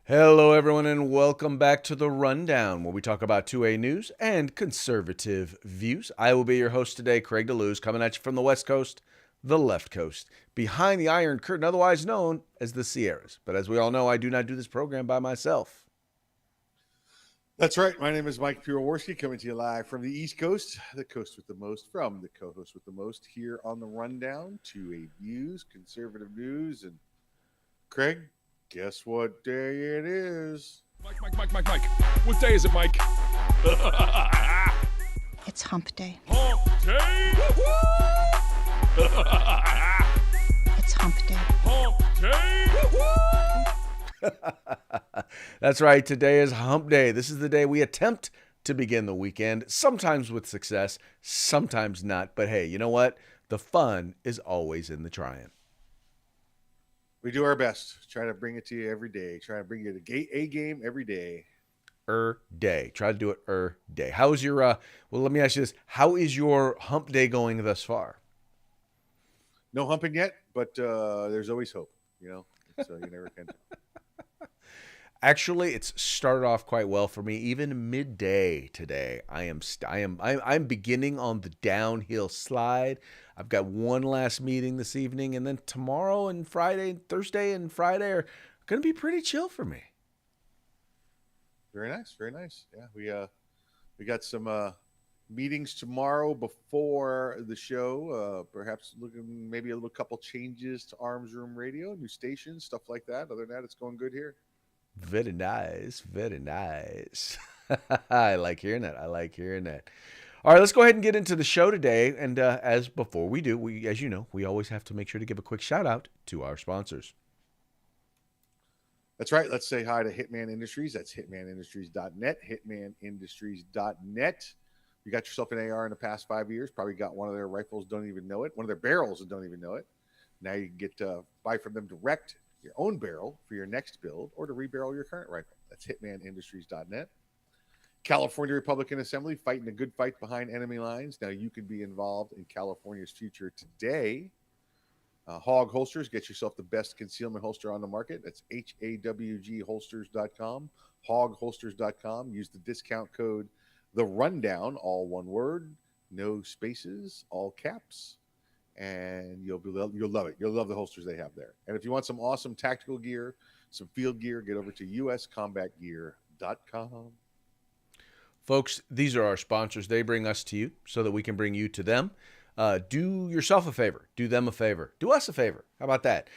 Hello, everyone, and welcome back to The Rundown, where we talk about 2A news and conservative views. I will be your host today, Craig DeLuz, coming at you from the West Coast, the left coast, behind the Iron Curtain, otherwise known as the Sierras. But as we all know, I do not do this program by myself. That's right. My name is Mike Puroworski, coming to you live from the East Coast, the coast with the most, from the co-host with the most, here on the Rundown, 2A Views, conservative news. And Craig, guess what day it is? Mike. What day is it, Mike? It's hump day. Hump day! It's hump day. Hump day! That's right, today is Hump Day. This is the day we attempt to begin the weekend, sometimes with success, sometimes not. But hey, you know what? The fun is always in the trying. We do our best. Try to bring it to you every day. Try to bring you the A game every day. Day. Try to do it day. How's your, well, let me ask you this. How is your Hump Day going thus far? No humping yet, but there's always hope. You never can tell. Actually, it's started off quite well for me. Even midday today, I'm beginning on the downhill slide. I've got one last meeting this evening, and then tomorrow and Thursday and Friday are going to be pretty chill for me. Very nice, very nice. Yeah, we got some meetings tomorrow before the show. Perhaps looking maybe a little couple changes to Arms Room Radio, new stations, stuff like that. Other than that, it's going good here. Very nice, very nice. I like hearing that. All right, let's go ahead and get into the show today. And as before we do, as you know, we always have to make sure to give a quick shout out to our sponsors. That's right. Let's say hi to Hitman Industries. That's hitmanindustries.net, hitmanindustries.net. You got yourself an AR in the past 5 years, probably got one of their rifles, don't even know it, one of their barrels and don't even know it. Now you can get buy from them direct your own barrel for your next build or to rebarrel your current rifle. That's hitmanindustries.net. California Republican Assembly fighting a good fight behind enemy lines. Now you can be involved in California's future today. Hog Holsters, get yourself the best concealment holster on the market. That's HAWGholsters.com, hogholsters.com. Use the discount code The Rundown, all one word, no spaces, all caps. And you'll love it. You'll love the holsters they have there. And if you want some awesome tactical gear, some field gear, get over to uscombatgear.com. Folks, these are our sponsors. They bring us to you so that we can bring you to them. Do yourself a favor. Do them a favor. Do us a favor. How about that?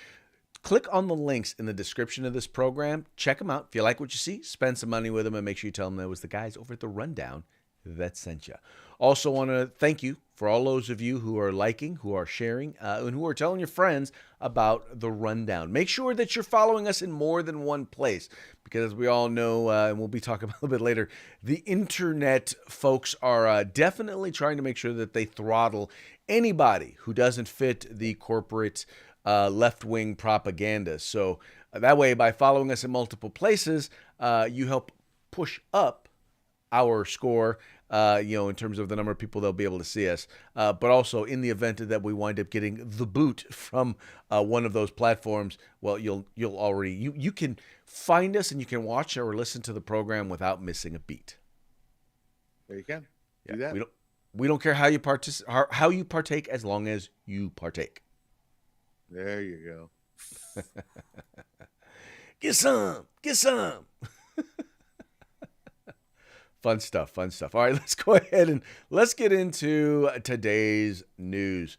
Click on the links in the description of this program. Check them out. If you like what you see, spend some money with them and make sure you tell them that it was the guys over at The Rundown that sent you. Also want to thank you for all those of you who are liking, who are sharing, and who are telling your friends about The Rundown. Make sure that you're following us in more than one place because as we all know, and we'll be talking about a little bit later, the internet folks are definitely trying to make sure that they throttle anybody who doesn't fit the corporate left-wing propaganda. So that way, by following us in multiple places, you help push up our score, in terms of the number of people that'll be able to see us. But also in the event that we wind up getting the boot from one of those platforms, well, you can find us and you can watch or listen to the program without missing a beat. There you can. Do that. We don't care how you partake as long as you partake. There you go. Get some. Fun stuff. All right, let's go ahead and let's get into today's news.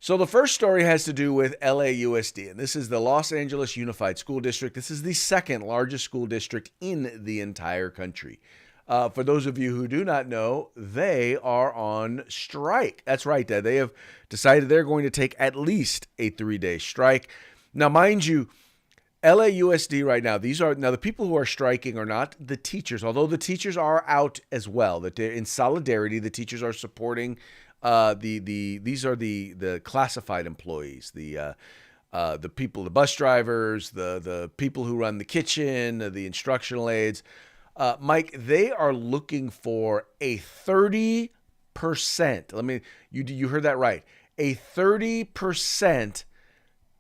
So the first story has to do with LAUSD, and this is the Los Angeles Unified School District. This is the second largest school district in the entire country. For those of you who do not know, they are on strike. That's right. They have decided they're going to take at least a 3-day strike. Now, mind you, LAUSD right now, the people who are striking are not the teachers, although the teachers are out as well. That they're in solidarity, the teachers are supporting these are the classified employees, the people, the bus drivers, the people who run the kitchen, the instructional aides. Mike, they are looking for a 30%. You heard that right. A 30%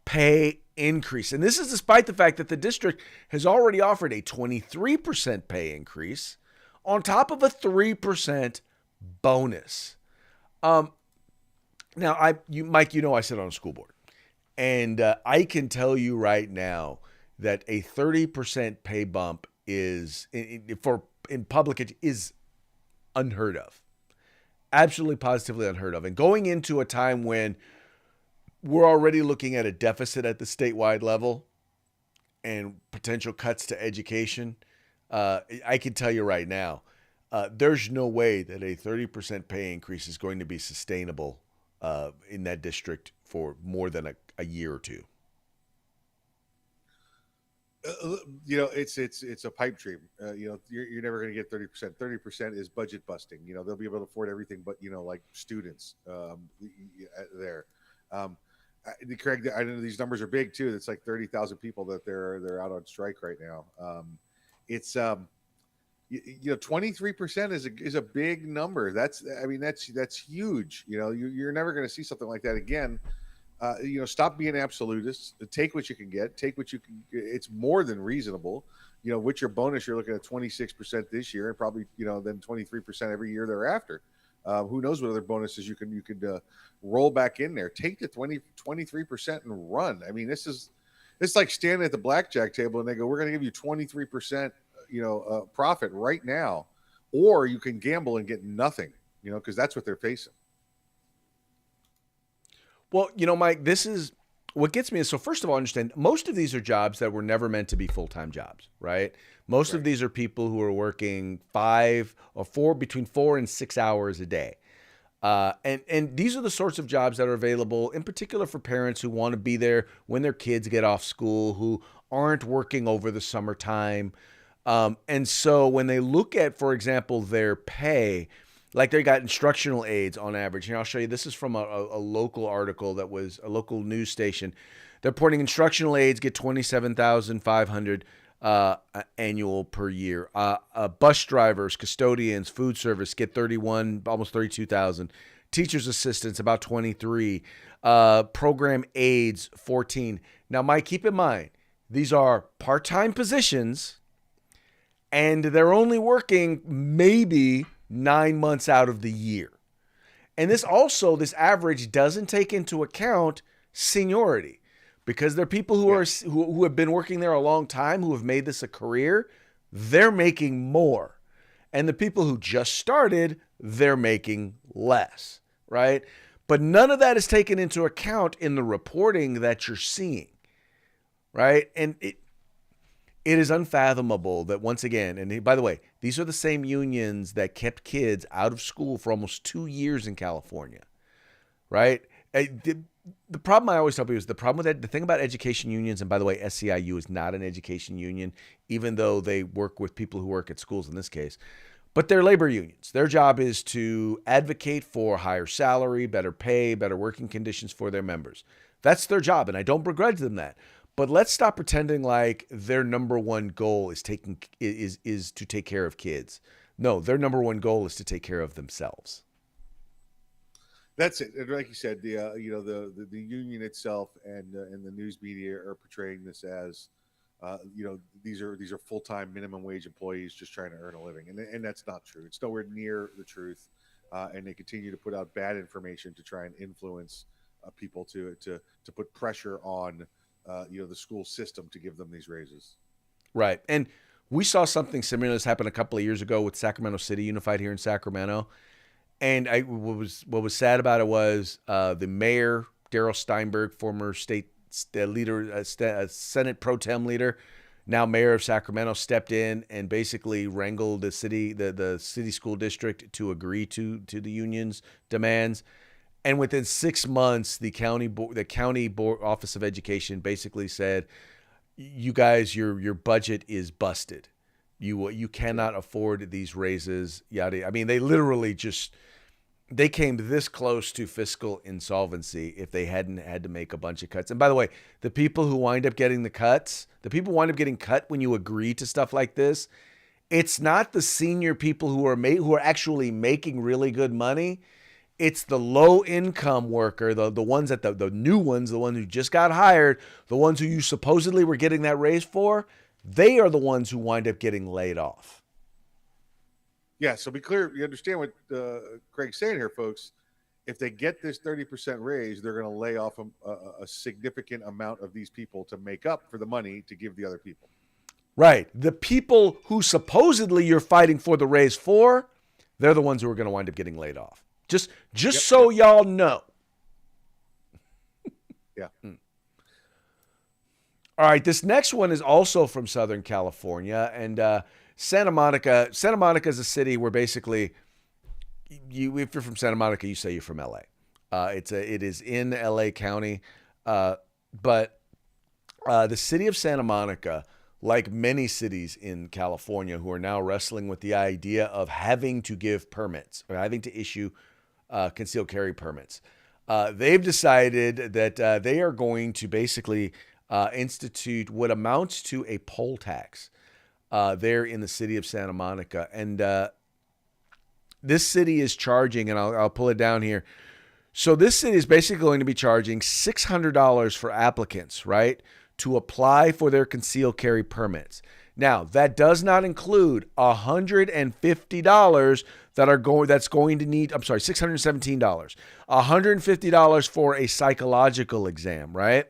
pay increase. And this is despite the fact that the district has already offered a 23% pay increase on top of a 3% bonus. Now, Mike, I sit on a school board, and I can tell you right now that a 30% pay bump is in public is unheard of, absolutely positively unheard of. And going into a time when we're already looking at a deficit at the statewide level and potential cuts to education, I can tell you right now, there's no way that a 30% pay increase is going to be sustainable in that district for more than a year or two. It's a pipe dream. You're never going to get 30%. 30% is budget busting. They'll be able to afford everything, but like students there. Craig, I know these numbers are big too. It's like 30,000 people that they're out on strike right now. 23% is a big number. That's huge. You're never going to see something like that again. Stop being absolutists. Take what you can get. Take what you can. It's more than reasonable. With your bonus, you're looking at 26% this year, and probably then 23% every year thereafter. Who knows what other bonuses you could roll back in there? Take the 23% and run. I mean, it's like standing at the blackjack table and they go, "We're going to give you 23%, profit right now," or you can gamble and get nothing. Because that's what they're facing. Well, Mike, this is what gets me. So first of all, understand most of these are jobs that were never meant to be full-time jobs, right? Most of these are people who are working between 4 and 6 hours a day. And these are the sorts of jobs that are available in particular for parents who want to be there when their kids get off school, who aren't working over the summertime. And so when they look at, for example, their pay, like they got instructional aides on average. Here, I'll show you. This is from a local article that was a local news station. They're reporting instructional aides get $27,500 annual per year. Bus drivers, custodians, food service get almost $32,000. Teachers assistants about $23,000. Program aides $14,000. Now, Mike, keep in mind these are part-time positions, and they're only working maybe 9 months out of the year. And this average doesn't take into account seniority, because they're people who have been working there a long time, who have made this a career. They're making more. And the people who just started, they're making less, right? But none of that is taken into account in the reporting that you're seeing, right? And it is unfathomable that once again, and by the way, these are the same unions that kept kids out of school for almost 2 years in California, right? The problem I always tell people is the thing about education unions, and by the way, SEIU is not an education union, even though they work with people who work at schools in this case, but they're labor unions. Their job is to advocate for higher salary, better pay, better working conditions for their members. That's their job, and I don't begrudge them that. But let's stop pretending like their number one goal is to take care of kids. No, their number one goal is to take care of themselves. That's it. And like you said, the union itself and the news media are portraying this as, these are full-time minimum wage employees just trying to earn a living, and that's not true. It's nowhere near the truth, and they continue to put out bad information to try and influence people to put pressure on. The school system to give them these raises. Right. And we saw something similar. This happened a couple of years ago with Sacramento City Unified here in Sacramento. And what was sad about it was the mayor, Darrell Steinberg, former state leader, Senate pro tem leader, now mayor of Sacramento, stepped in and basically wrangled the city school district to agree to the union's demands. And within 6 months, the county board Office of Education basically said, "You guys, your budget is busted. You cannot afford these raises." Yada. I mean, they literally they came this close to fiscal insolvency if they hadn't had to make a bunch of cuts. And by the way, the people who wind up getting getting cut when you agree to stuff like this. It's not the senior people who are actually making really good money. It's the low income worker, the ones that the new ones, the ones who just got hired, the ones who you supposedly were getting that raise for, they are the ones who wind up getting laid off. Yeah, so be clear. You understand what Craig's saying here, folks. If they get this 30% raise, they're going to lay off a significant amount of these people to make up for the money to give the other people. Right. The people who supposedly you're fighting for the raise for, they're the ones who are going to wind up getting laid off. Just so y'all know. Yeah. All right. This next one is also from Southern California, and Santa Monica. Santa Monica is a city where basically, if you're from Santa Monica, you say you're from LA. It is in LA County, but the city of Santa Monica, like many cities in California who are now wrestling with the idea of having to give permits or having to issue concealed carry permits, they've decided that they are going to basically institute what amounts to a poll tax there in the city of Santa Monica. And this city is charging, and I'll pull it down here. So this city is basically going to be charging $600 for applicants, right, to apply for their concealed carry permits. Now, that does not include $150 that's going to need, I'm sorry, $617. $150 for a psychological exam, right?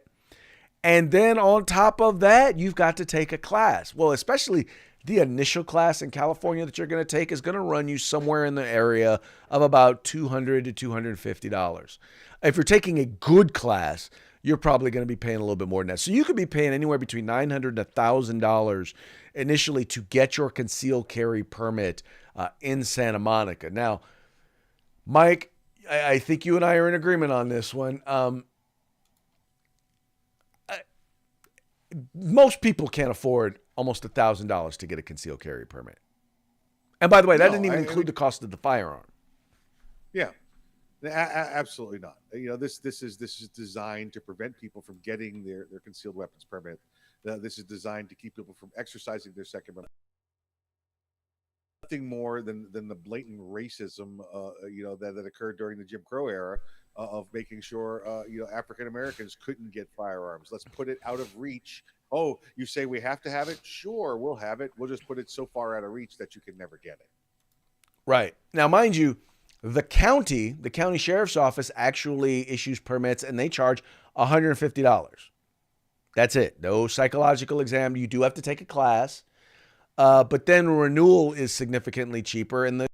And then on top of that, you've got to take a class. Well, especially the initial class in California that you're going to take is going to run you somewhere in the area of about $200 to $250. If you're taking a good class, you're probably going to be paying a little bit more than that. So you could be paying anywhere between $900 and $1,000 initially to get your concealed carry permit in Santa Monica. Now, Mike, I think you and I are in agreement on this one. Most people can't afford almost $1,000 to get a concealed carry permit. And by the way, that didn't even include the cost of the firearm. Yeah, absolutely not. You know, this is designed to prevent people from getting their concealed weapons permit. This is designed to keep people from exercising their Second Amendment. Nothing more than the blatant racism, that occurred during the Jim Crow era of making sure, African Americans couldn't get firearms. Let's put it out of reach. Oh, you say we have to have it? Sure, we'll have it. We'll just put it so far out of reach that you can never get it. Right. Now, mind you, the county sheriff's office actually issues permits, and they charge $150. That's it. No psychological exam. You do have to take a class. But then renewal is significantly cheaper, and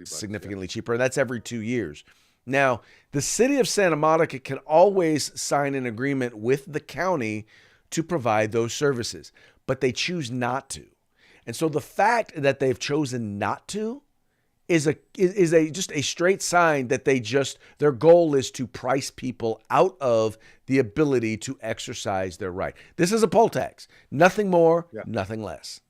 significantly cheaper, and that's every 2 years. Now, the city of Santa Monica can always sign an agreement with the county to provide those services, but they choose not to. And so the fact that they've chosen not to is just a straight sign that their goal is to price people out of the ability to exercise their right. This is a poll tax, nothing more, nothing less.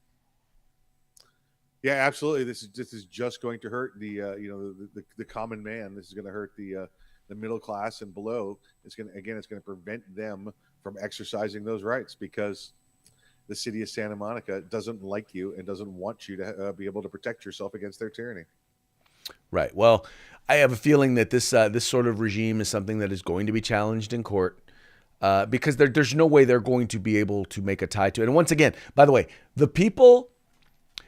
Yeah, absolutely. This is just going to hurt the common man. This is going to hurt the middle class and below. It's going to prevent them from exercising those rights because the city of Santa Monica doesn't like you and doesn't want you to be able to protect yourself against their tyranny. Right. Well, I have a feeling that this sort of regime is something that is going to be challenged in court because there's no way they're going to be able to make a tie to it. And once again, by the way, the people,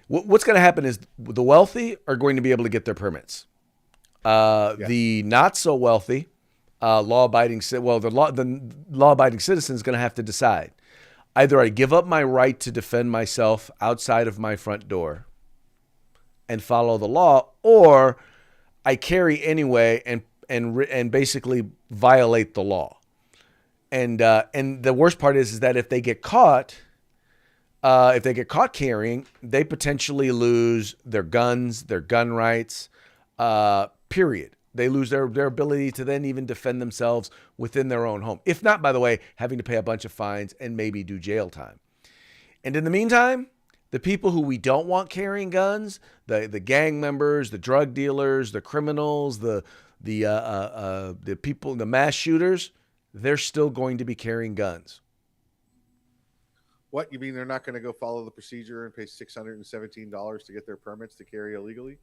what's going to happen is the wealthy are going to be able to get their permits. The not so wealthy, law-abiding citizen is going to have to decide. Either I give up my right to defend myself outside of my front door and follow the law, or I carry anyway and basically violate the law. And the worst part is that if they get caught carrying, they potentially lose their guns, their gun rights, period. They lose their ability to then even defend themselves within their own home. If not, by the way, having to pay a bunch of fines and maybe do jail time. And in the meantime, the people who we don't want carrying guns, the gang members, the drug dealers, the criminals, the people, the mass shooters, they're still going to be carrying guns. What, you mean they're not going to go follow the procedure and pay $617 to get their permits to carry illegally?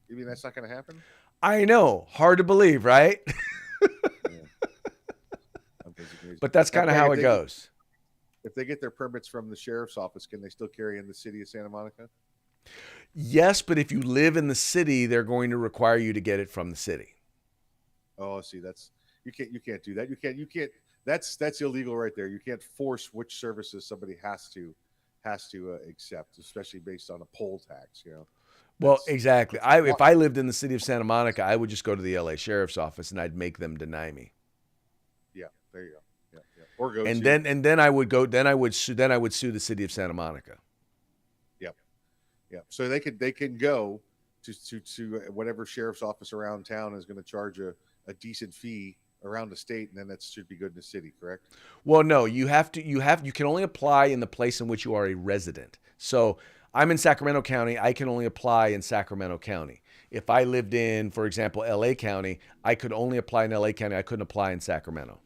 You mean that's not going to happen? I know. Hard to believe, right? But that's kind of how it goes. If they get their permits from the sheriff's office, can they still carry in the city of Santa Monica? Yes, but if you live in the city, they're going to require you to get it from the city. Oh, see, you can't do that. You can't. That's illegal right there. You can't force which services somebody has to accept, especially based on a poll tax. Well, exactly. If I lived in the city of Santa Monica, I would just go to the LA Sheriff's Office and I'd make them deny me. Yeah, there you go. Yeah. Or go and then I would sue the city of Santa Monica. Yeah. So they can go to whatever sheriff's office around town is going to charge a decent fee around the state, and then that should be good in the city, correct? Well, no, you can only apply in the place in which you are a resident. So I'm in Sacramento County. I can only apply in Sacramento County. If I lived in, for example, LA County, I could only apply in LA County. I couldn't apply in Sacramento.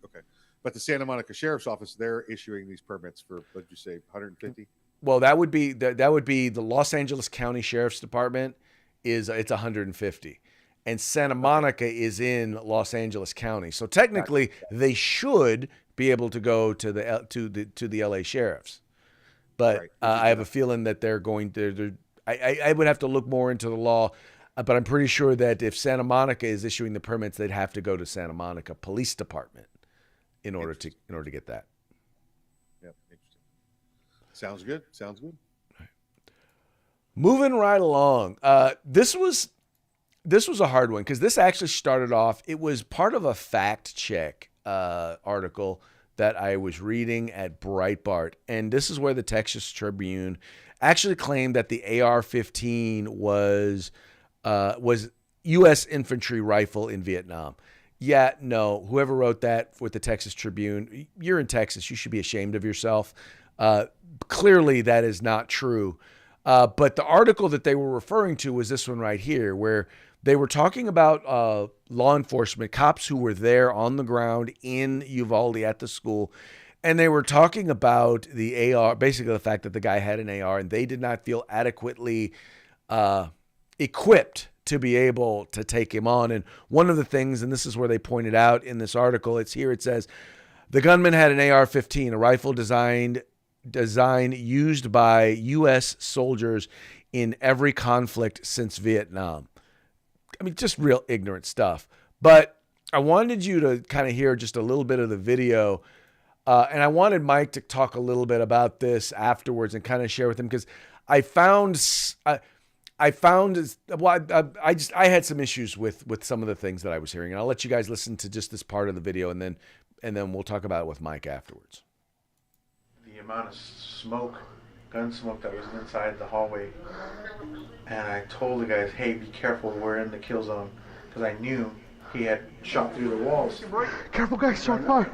Okay. But the Santa Monica Sheriff's Office, they're issuing these permits for, what'd you say, 150? Well, that would be the Los Angeles County Sheriff's Department it's 150. And Santa Monica is in Los Angeles County. So technically they should be able to go to the LA Sheriffs. But right. I have a feeling that they're going to I would have to look more into the law, but I'm pretty sure that if Santa Monica is issuing the permits, they'd have to go to Santa Monica Police Department in order to get that. Yep, interesting. Sounds good. Right. Moving right along. This was a hard one because this actually started off. It was part of a fact check article that I was reading at Breitbart, and this is where the Texas Tribune actually claimed that the AR-15 was U.S. infantry rifle in Vietnam. Yeah, no. Whoever wrote that with the Texas Tribune, you're in Texas. You should be ashamed of yourself. Clearly, that is not true. But the article that they were referring to was this one right here, where they were talking about law enforcement, cops who were there on the ground in Uvalde at the school. And they were talking about the AR, basically the fact that the guy had an AR and they did not feel adequately equipped to be able to take him on. And one of the things, and this is where they pointed out in this article, it says, the gunman had an AR-15, a rifle design used by U.S. soldiers in every conflict since Vietnam. I mean, just real ignorant stuff. But I wanted you to kind of hear just a little bit of the video. And I wanted Mike to talk a little bit about this afterwards and kind of share with him, because I had some issues with some of the things that I was hearing. And I'll let you guys listen to just this part of the video, and then we'll talk about it with Mike afterwards. The amount of gun smoke that was inside the hallway, and I told the guys, hey, be careful, we're in the kill zone, because I knew he had shot through the walls. Careful, guys, shot fire.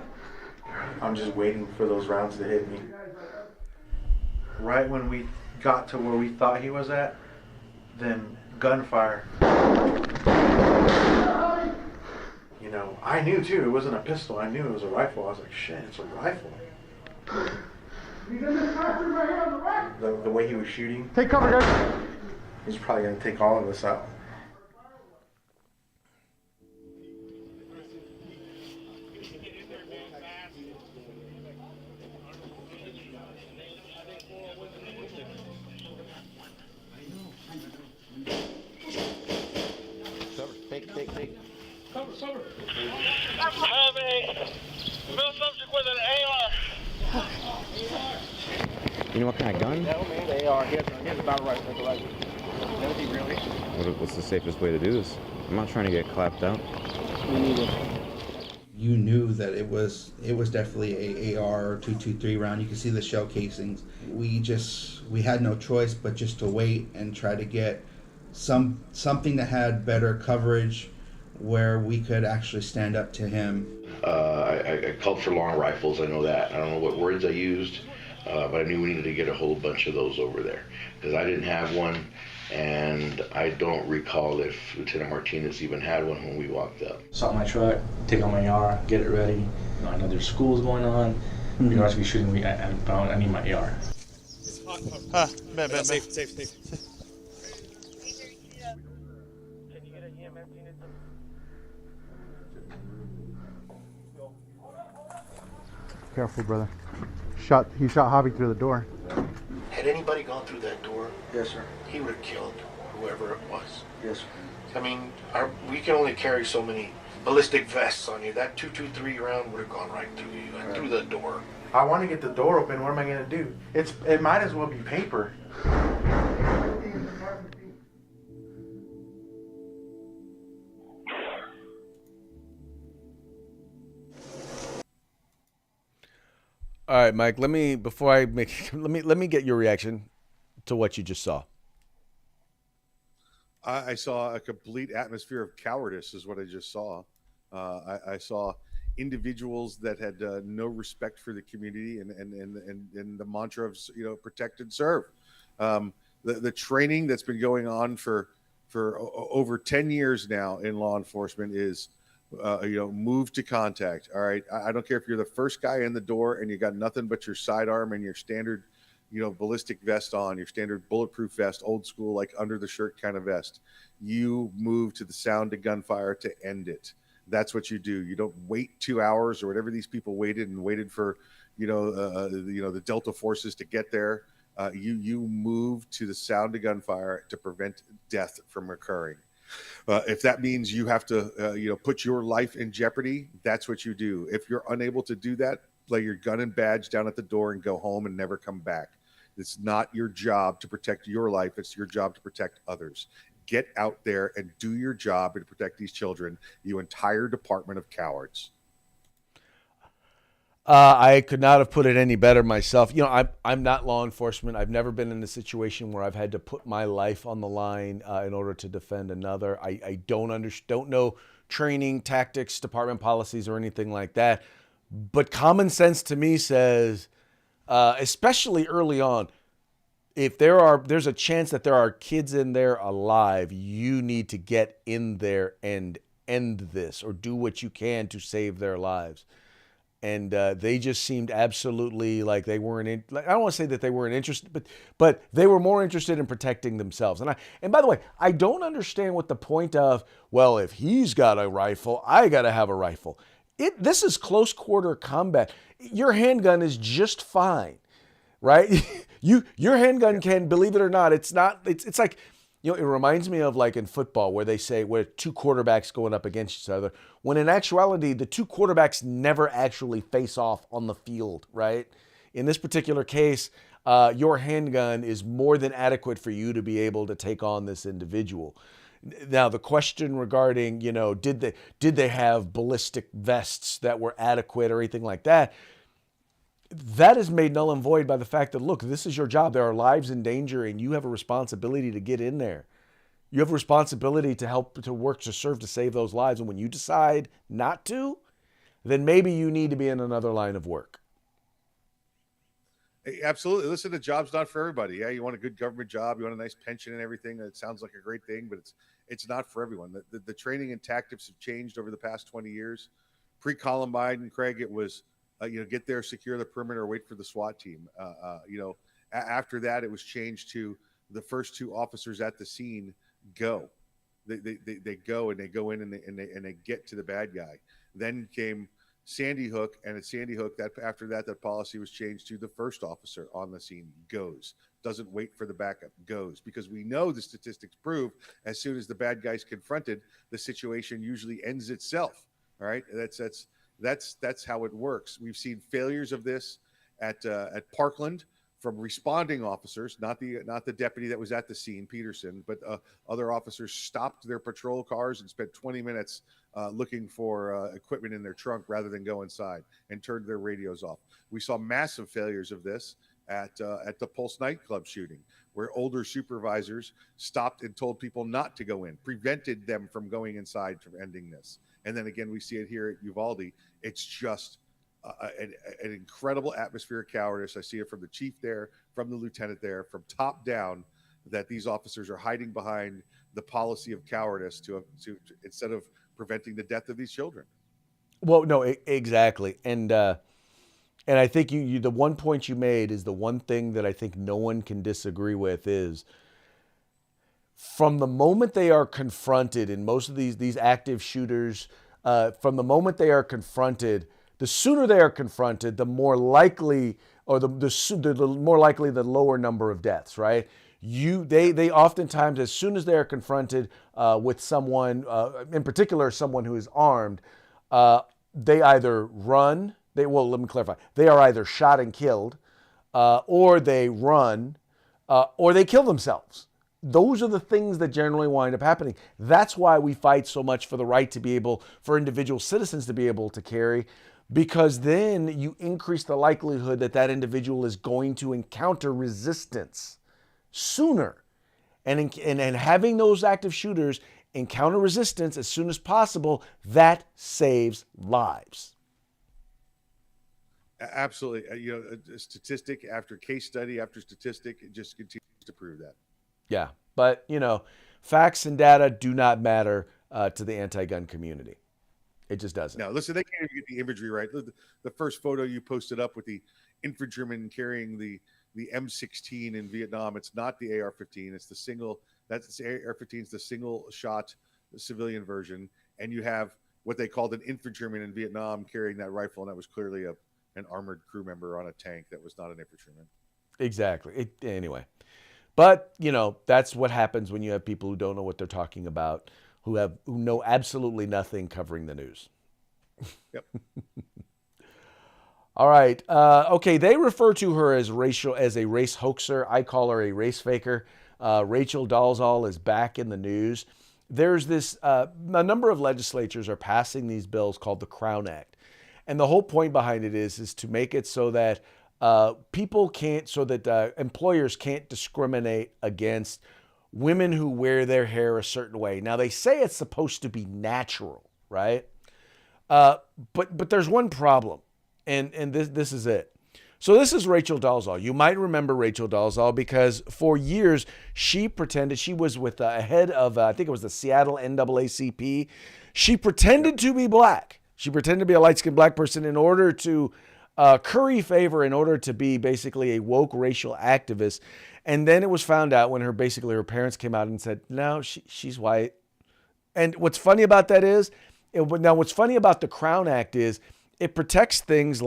I'm just waiting for those rounds to hit me. Right when we got to where we thought he was at, then gunfire. You know, I knew too, it wasn't a pistol, I knew it was a rifle. I was like, shit, it's a rifle. The way he was shooting. Take cover, guys. He's probably going to take all of us out. Take. Cover. I have a male subject with an AR. You know what kind of gun? No, man, they are. He has about right. Does he really? What's the safest way to do this? I'm not trying to get clapped out. Me neither. You knew that it was definitely a AR 223 round. You could see the shell casings. We had no choice but just to wait and try to get something that had better coverage where we could actually stand up to him. I called for long rifles, I know that. I don't know what words I used, but I knew we needed to get a whole bunch of those over there, because I didn't have one, and I don't recall if Lieutenant Martinez even had one when we walked up. Stop my truck, take out my AR, get it ready. I know there's schools going on. You're going to be shooting me. I need my AR. Safe. Careful, brother. He shot Javi through the door. Had anybody gone through that door, Yes, sir. he would have killed whoever it was. Yes, sir. I mean, we can only carry so many ballistic vests on you. That 223 round would have gone right through you and through the door. I want to get the door open. What am I going to do? It might as well be paper. All right, Mike. Let me get your reaction to what you just saw. I saw a complete atmosphere of cowardice, is what I just saw. I saw individuals that had no respect for the community and the mantra of protect and serve. The training that's been going on for over 10 years now in law enforcement is move to contact. All right, I don't care if you're the first guy in the door and you got nothing but your sidearm and your standard ballistic vest on, your standard bulletproof vest, old school, like under the shirt kind of vest. You move to the sound of gunfire to end it. That's what you do. You don't wait 2 hours or whatever these people waited for, the Delta forces to get there. You move to the sound of gunfire to prevent death from occurring. If that means you have to, put your life in jeopardy, that's what you do. If you're unable to do that, lay your gun and badge down at the door and go home and never come back. It's not your job to protect your life. It's your job to protect others. Get out there and do your job and protect these children, you entire department of cowards. I could not have put it any better myself. I'm not law enforcement. I've never been in a situation where I've had to put my life on the line in order to defend another. I don't know training, tactics, department policies, or anything like that. But common sense to me says, especially early on, if there's a chance that there are kids in there alive, you need to get in there and end this or do what you can to save their lives. And they just seemed absolutely like they weren't in. I don't want to say that they weren't interested, but they were more interested in protecting themselves. And by the way, I don't understand what the point of, well, if he's got a rifle, I got to have a rifle. This is close quarter combat. Your handgun is just fine, right? Your handgun can, believe it or not, it's like, it reminds me of like in football where they say where two quarterbacks going up against each other, when in actuality, the two quarterbacks never actually face off on the field, right? In this particular case, your handgun is more than adequate for you to be able to take on this individual. Now, the question regarding, did they have ballistic vests that were adequate or anything like that? That is made null and void by the fact that, look, this is your job. There are lives in danger and you have a responsibility to get in there. You have a responsibility to help, to work, to serve, to save those lives. And when you decide not to, then maybe you need to be in another line of work. Absolutely. Listen, the job's not for everybody. Yeah, you want a good government job, you want a nice pension and everything. That sounds like a great thing, but it's not for everyone. The training and tactics have changed over the past 20 years. Pre-Columbine, Craig, it was get there, secure the perimeter, wait for the SWAT team. After that, it was changed to the first two officers at the scene go. They go and they go in and they get to the bad guy. Then came Sandy Hook, and at Sandy Hook, that after that policy was changed to the first officer on the scene goes, doesn't wait for the backup, goes, because we know the statistics prove as soon as the bad guy's confronted, the situation usually ends itself. All right, that's how it works. We've seen failures of this at Parkland from responding officers, not the deputy that was at the scene, Peterson, but other officers stopped their patrol cars and spent 20 minutes looking for equipment in their trunk rather than go inside and turned their radios off. We saw massive failures of this at the Pulse nightclub shooting, where older supervisors stopped and told people not to go in, prevented them from going inside, from ending this. And then again, we see it here at Uvalde. It's just an incredible atmosphere of cowardice. I see it from the chief there, from the lieutenant there, from top down, that these officers are hiding behind the policy of cowardice to instead of preventing the death of these children. Well, no, exactly. And I think you the one point you made is the one thing that I think no one can disagree with is, from the moment they are confronted, in most of these active shooters, from the moment they are confronted, The sooner they are confronted, the more likely, or the more likely the lower number of deaths, right? They oftentimes, as soon as they are confronted with someone, in particular someone who is armed, they either run. Let me clarify. They are either shot and killed, or they run, or they kill themselves. Those are the things that generally wind up happening. That's why we fight so much for the right to be able, for individual citizens to be able to carry, because then you increase the likelihood that that individual is going to encounter resistance sooner. And having those active shooters encounter resistance as soon as possible, that saves lives. Absolutely. Statistic after case study after statistic, it just continues to prove that. Yeah, but facts and data do not matter to the anti-gun community. It just doesn't. No, listen, they can't even get the imagery right. The first photo you posted up with the infantryman carrying the M16 in Vietnam, it's not the AR-15. It's the single. That's the AR-15 is the single shot civilian version, and you have what they called an infantryman in Vietnam carrying that rifle, and that was clearly an armored crew member on a tank. That was not an infantryman. Exactly. Anyway. But, that's what happens when you have people who don't know what they're talking about, who know absolutely nothing covering the news. Yep. All right. Okay. They refer to her as a race hoaxer. I call her a race faker. Rachel Dolezal is back in the news. There's a number of legislatures are passing these bills called the Crown Act. And the whole point behind it is to make it so that employers can't discriminate against women who wear their hair a certain way. Now, they say it's supposed to be natural, right? But there's one problem, and this is it. So this is Rachel Dolezal. You might remember Rachel Dolezal because for years she pretended she was with a head of, I think it was the Seattle NAACP. She pretended to be black. She pretended to be a light-skinned black person in order to curry favor, in order to be basically a woke racial activist. And then it was found out when her parents came out and said, no, she's white. And what's funny about that is, what's funny about the Crown Act is it protects things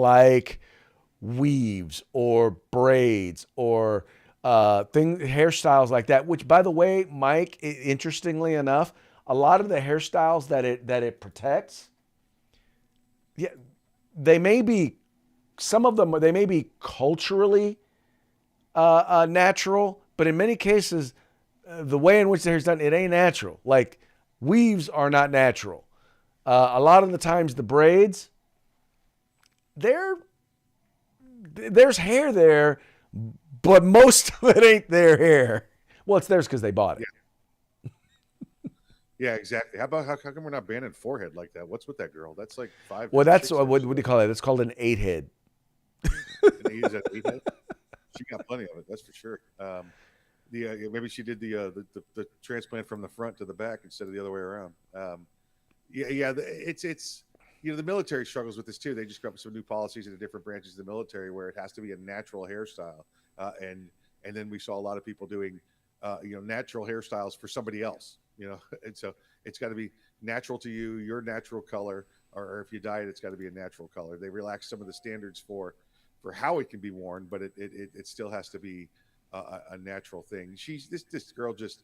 weaves or braids or hairstyles like that, which, by the way, Mike, interestingly enough, a lot of the hairstyles that it protects, yeah, some of them may be culturally natural, but in many cases, the way in which the hair is done, it ain't natural. Like weaves are not natural. A lot of the times the braids, there's hair there, but most of it ain't their hair. Well, it's theirs because they bought it. Yeah. Yeah, exactly. How come we're not banning forehead like that? What's with that girl? That's like 5. Well, that's what do you call it? It's called an 8-head. Is that 8-head? She got plenty of it, that's for sure. Maybe she did the transplant from the front to the back instead of the other way around. It's the military struggles with this too. They just come up with some new policies in the different branches of the military where it has to be a natural hairstyle, and then we saw a lot of people doing natural hairstyles for somebody else. And so it's got to be natural to you, your natural color, or if you dye it, it's got to be a natural color. They relaxed some of the standards for how it can be worn, but it still has to be a natural thing. This girl just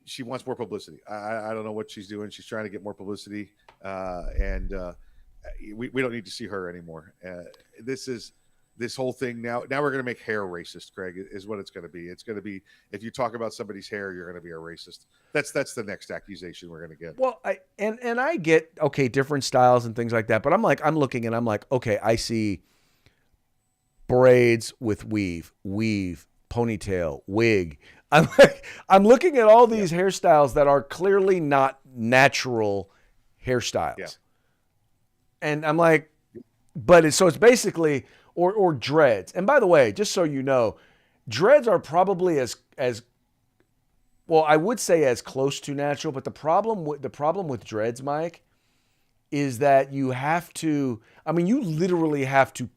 she wants more publicity. I don't know what she's doing. She's trying to get more publicity, and we don't need to see her anymore. This whole thing now we're going to make hair racist, Craig, is what it's going to be. It's going to be, if you talk about somebody's hair, you're going to be a racist. That's the next accusation we're going to get. Well, I get, okay, different styles and things like that, but I'm looking and I'm like, okay, I see braids with weave, ponytail, wig. I'm looking at all these hairstyles that are clearly not natural hairstyles. Yeah. And I'm like, but it's basically, or dreads. And by the way, just so you know, dreads are probably as well, I would say as close to natural, but the problem with dreads, Mike, is that you literally have to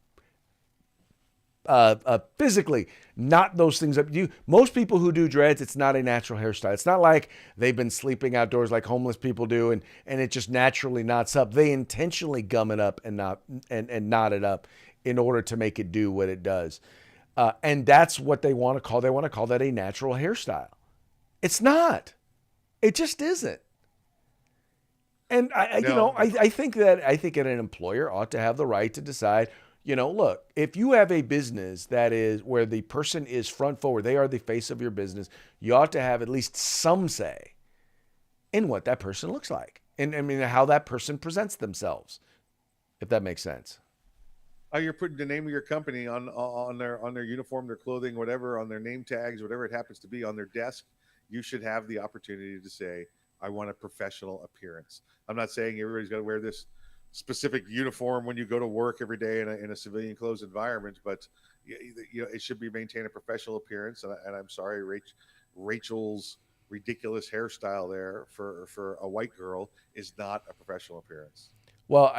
physically knot those things up. Most people who do dreads, it's not a natural hairstyle. It's not like they've been sleeping outdoors like homeless people do, and it just naturally knots up. They intentionally gum it up and knot it up in order to make it do what it does. And that's what they want to call. They want to call that a natural hairstyle. It's not. It just isn't. And I think that an employer ought to have the right to decide, look, if you have a business that is where the person is front forward, they are the face of your business, you ought to have at least some say in what that person looks like and how that person presents themselves, if that makes sense. You're putting the name of your company on their uniform, their clothing, whatever, on their name tags, whatever it happens to be, on their desk. You should have the opportunity to say, I want a professional appearance. I'm not saying everybody's got to wear this specific uniform when you go to work every day in a civilian clothes environment, but it should be maintain a professional appearance. And I'm sorry, Rachel's ridiculous hairstyle there for a white girl is not a professional appearance. Well,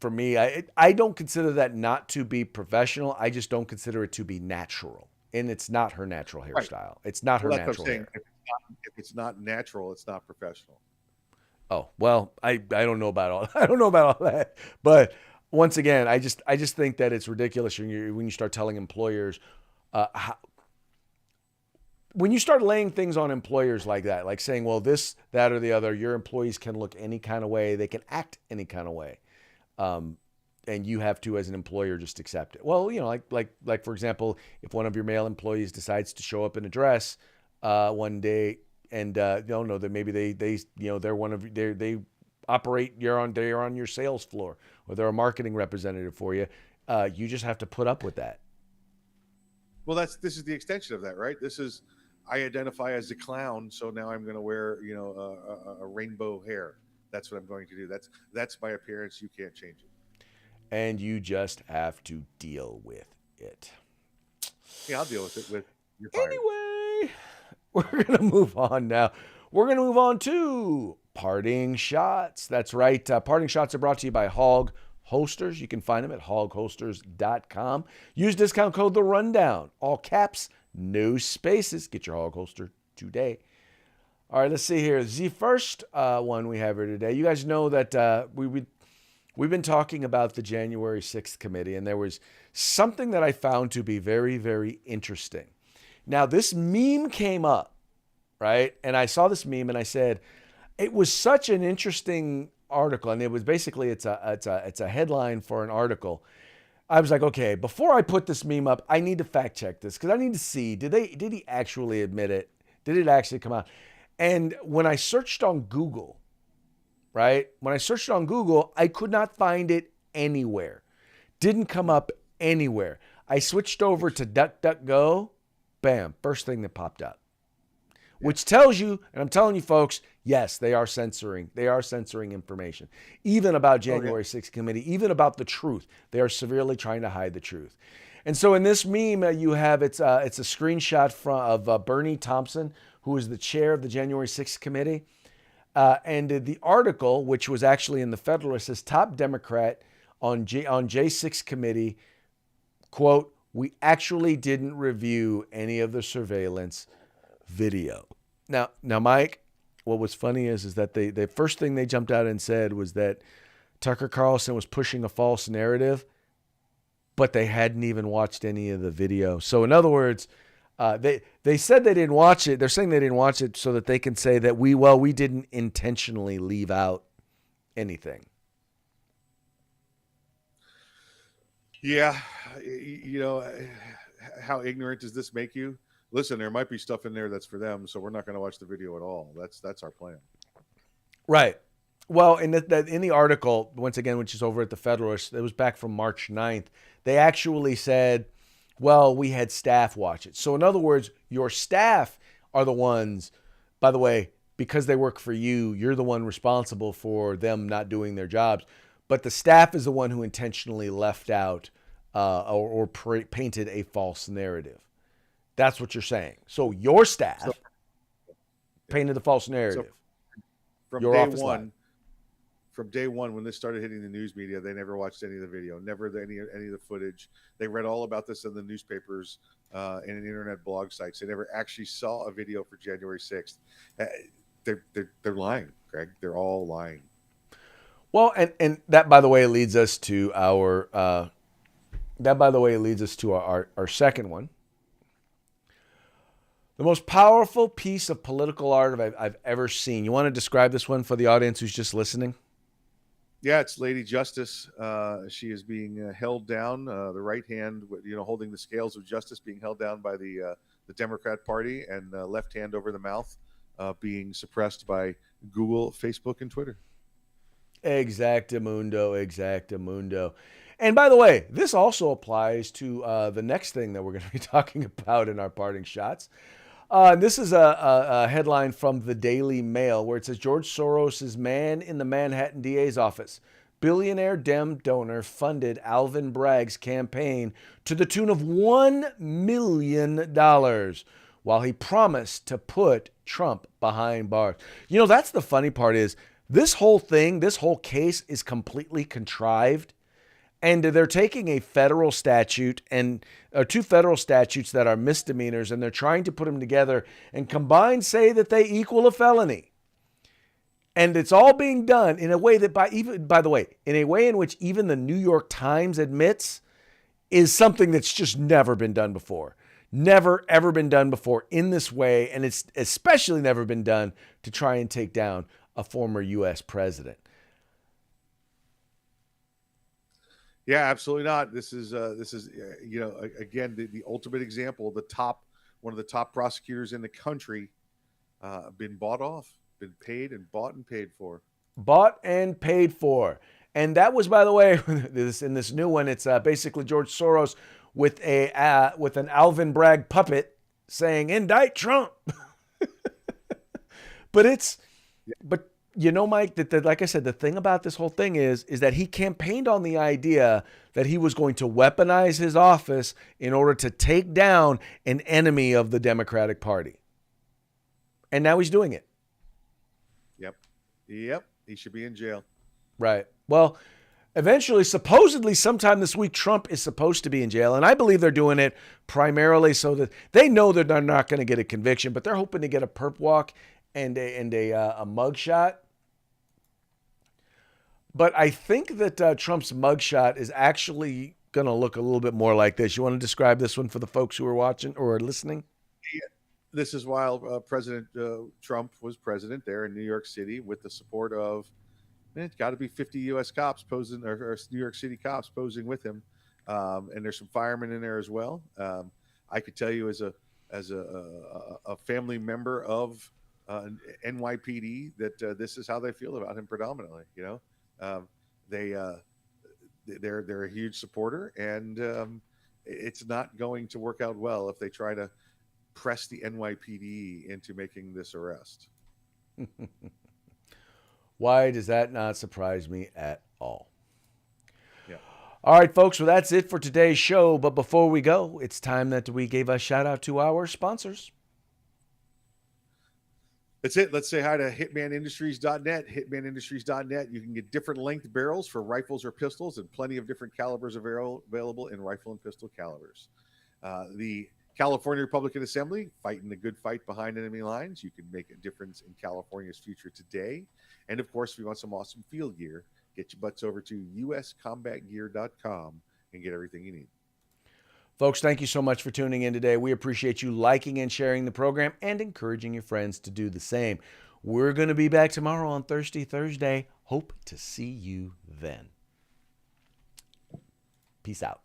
for me, I don't consider that not to be professional. I just don't consider it to be natural, and it's not her natural hairstyle. Right. It's not her natural hair. If it's not natural, it's not professional. Oh, well, I don't know about all that. But once again, I just think that it's ridiculous when you start telling employers when you start laying things on employers like that, like saying, well, this, that, or the other, your employees can look any kind of way, they can act any kind of way. And you have to, as an employer, just accept it. Well, like for example, if one of your male employees decides to show up in a dress one day, and that maybe they're one of they operate. They're on your sales floor, or they're a marketing representative for you. You just have to put up with that. Well, this is the extension of that, right? This is, I identify as a clown, so now I'm going to wear a rainbow hair. That's what I'm going to do. That's my appearance. You can't change it, and you just have to deal with it. Yeah, I'll deal with it. You're fired. Anyway. We're going to move on now. We're going to move on to Parting Shots. That's right. Parting Shots are brought to you by Hog Holsters. You can find them at hogholsters.com. Use discount code The Rundown. All caps, no spaces. Get your Hog Holster today. All right, let's see here. The first one we have here today. You guys know that we've been talking about the January 6th committee, and there was something that I found to be very, very interesting. Now, this meme came up, right? And I saw this meme and I said, it was such an interesting article. And it was basically, it's a headline for an article. I was like, okay, before I put this meme up, I need to fact check this because I need to see, did he actually admit it? Did it actually come out? And when I searched on Google, right? When I searched on Google, I could not find it anywhere. Didn't come up anywhere. I switched over to DuckDuckGo. Bam, first thing that popped up, which tells you, and I'm telling you folks, yes, they are censoring. They are censoring information, even about January 6th committee, even about the truth. They are severely trying to hide the truth. And so in this meme, you have, it's a screenshot of Bernie Thompson, who is the chair of the January 6th committee. And the article, which was actually in the Federalist, says top Democrat on J6 committee, quote, we actually didn't review any of the surveillance video. Now, Mike, what was funny is that the first thing they jumped out and said was that Tucker Carlson was pushing a false narrative, but they hadn't even watched any of the video. So in other words, they said they didn't watch it. They're saying they didn't watch it so that they can say that we didn't intentionally leave out anything. Yeah, how ignorant does this make you? Listen, there might be stuff in there that's for them, so we're not going to watch the video at all. That's our plan. Right. Well, in the article, once again, which is over at the Federalist, it was back from March 9th, they actually said, well, we had staff watch it. So in other words, your staff are the ones, by the way, because they work for you, you're the one responsible for them not doing their jobs. But the staff is the one who intentionally left out or painted a false narrative. That's what you're saying. So your staff painted the false narrative. So from your day office one, from day one when this started hitting the news media, they never watched any of the video, never any of the footage. They read all about this in the newspapers and in internet blog sites. They never actually saw a video for January 6th. They're lying, Greg. They're all lying. Well, and that, by the way, leads us to our our second one. The most powerful piece of political art I've ever seen. You want to describe this one for the audience who's just listening? Yeah, it's Lady Justice. She is being held down. The right hand, holding the scales of justice, being held down by the Democrat Party, and left hand over the mouth, being suppressed by Google, Facebook, and Twitter. Exactamundo. And by the way, this also applies to the next thing that we're going to be talking about in our parting shots. This is a headline from the Daily Mail where it says George Soros' man in the Manhattan DA's office. Billionaire Dem donor funded Alvin Bragg's campaign to the tune of $1 million while he promised to put Trump behind bars. You know, that's the funny part is this whole case is completely contrived. And they're taking a federal statute or two federal statutes that are misdemeanors, and they're trying to put them together and combined say that they equal a felony. And it's all being done in a way that, by the way, in a way in which even the New York Times admits is something that's just never been done before. Never, ever been done before in this way. And it's especially never been done to try and take down a former U.S. president. Yeah, absolutely not. This is again the ultimate example. One of the top prosecutors in the country, been bought off, been paid and bought and paid for. Bought and paid for, and that was, by the way, in this new one. It's basically George Soros with an Alvin Bragg puppet saying "Indict Trump." But you know, Mike, that like I said, the thing about this whole thing is that he campaigned on the idea that he was going to weaponize his office in order to take down an enemy of the Democratic Party. And now he's doing it. Yep. He should be in jail. Right. Well, eventually, supposedly sometime this week, Trump is supposed to be in jail. And I believe they're doing it primarily so that they know that they're not going to get a conviction, but they're hoping to get a perp walk and a mugshot. But I think that Trump's mugshot is actually going to look a little bit more like this. You want to describe this one for the folks who are watching or are listening? Yeah. This is while President Trump was president there in New York City with the support of, it's got to be 50 U.S. cops posing, or New York City cops posing with him. And there's some firemen in there as well. I could tell you as a family member of NYPD that this is how they feel about him predominantly. They're a huge supporter, and it's not going to work out well if they try to press the NYPD into making this arrest. Why does that not surprise me at all? Yeah. All right, folks. Well, that's it for today's show. But before we go, it's time that we gave a shout out to our sponsors. That's it. Let's say hi to hitmanindustries.net. Hitmanindustries.net. You can get different length barrels for rifles or pistols and plenty of different calibers available in rifle and pistol calibers. The California Republican Assembly, fighting the good fight behind enemy lines. You can make a difference in California's future today. And of course, if you want some awesome field gear, get your butts over to uscombatgear.com and get everything you need. Folks, thank you so much for tuning in today. We appreciate you liking and sharing the program and encouraging your friends to do the same. We're going to be back tomorrow on Thirsty Thursday. Hope to see you then. Peace out.